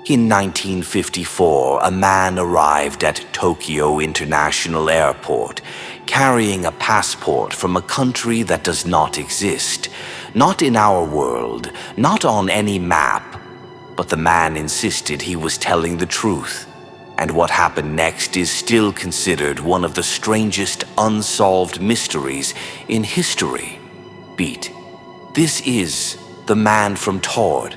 In 1954, a man arrived at Tokyo International Airport carrying a passport from a country that does not exist, not in our world, not on any map. But the man insisted he was telling the truth, and what happened next is still considered one of the strangest unsolved mysteries in history. Beat. This is the man from Taured.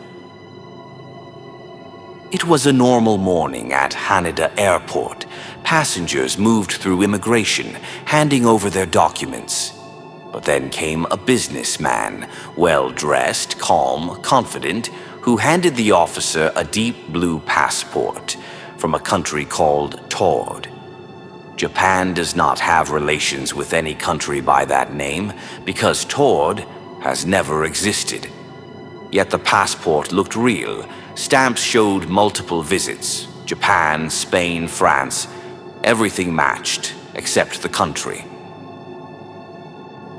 It was a normal morning at Haneda Airport. Passengers moved through immigration, handing over their documents. But then came a businessman, well-dressed, calm, confident, who handed the officer a deep blue passport from a country called Taured. Japan does not have relations with any country by that name because Taured has never existed. Yet the passport looked real. Stamps showed multiple visits. Japan, Spain, France. Everything matched, except the country.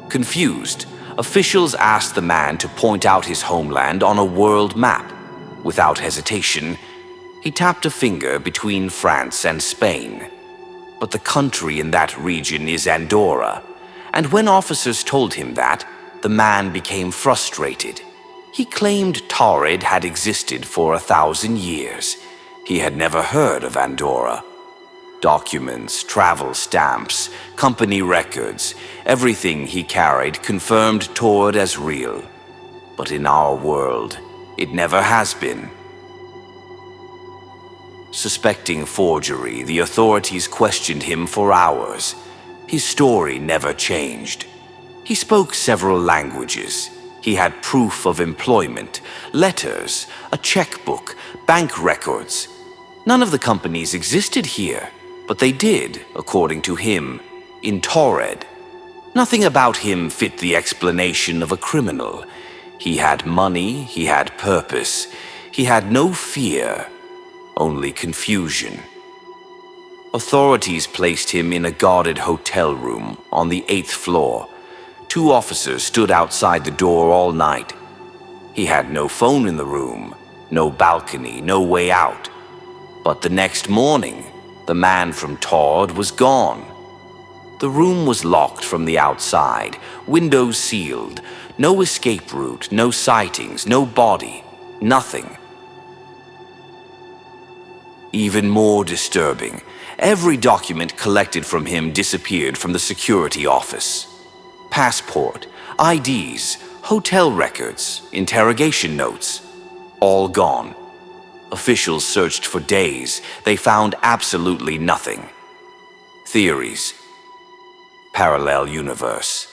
Confused, officials asked the man to point out his homeland on a world map. Without hesitation, he tapped a finger between France and Spain. But the country in that region is Andorra, and when officers told him that, the man became frustrated. He claimed Taured had existed for 1,000 years. He had never heard of Andorra. Documents, travel stamps, company records, everything he carried confirmed Taured as real. But in our world, it never has been. Suspecting forgery, the authorities questioned him for hours. His story never changed. He spoke several languages. He had proof of employment, letters, a checkbook, bank records. None of the companies existed here, but they did, according to him, in Taured. Nothing about him fit the explanation of a criminal. He had money, he had purpose, he had no fear, only confusion. Authorities placed him in a guarded hotel room on the 8th floor. 2 officers stood outside the door all night. He had no phone in the room, no balcony, no way out. But the next morning, the man from Taured was gone. The room was locked from the outside, windows sealed, no escape route, no sightings, no body, nothing. Even more disturbing, every document collected from him disappeared from the security office. Passport, IDs, hotel records, interrogation notes, all gone. Officials searched for days. They found absolutely nothing. Theories. Parallel universe.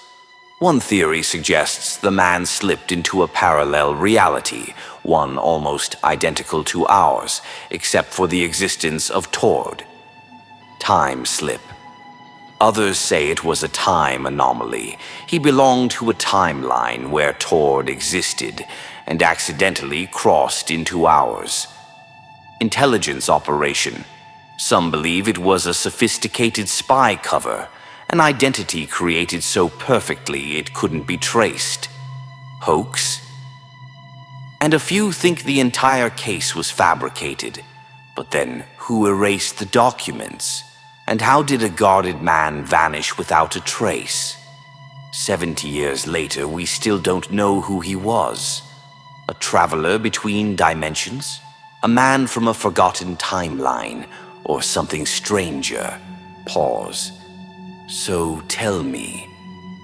One theory suggests the man slipped into a parallel reality, one almost identical to ours, except for the existence of Taured. Time slip. Others say it was a time anomaly. He belonged to a timeline where Taured existed and accidentally crossed into ours. Intelligence operation. Some believe it was a sophisticated spy cover, an identity created so perfectly it couldn't be traced. Hoax? And a few think the entire case was fabricated. But then, who erased the documents? And how did a guarded man vanish without a trace? 70 years later, we still don't know who he was. A traveler between dimensions? A man from a forgotten timeline? Or something stranger? Pause. So tell me,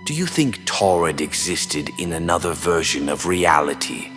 do you think Taured existed in another version of reality?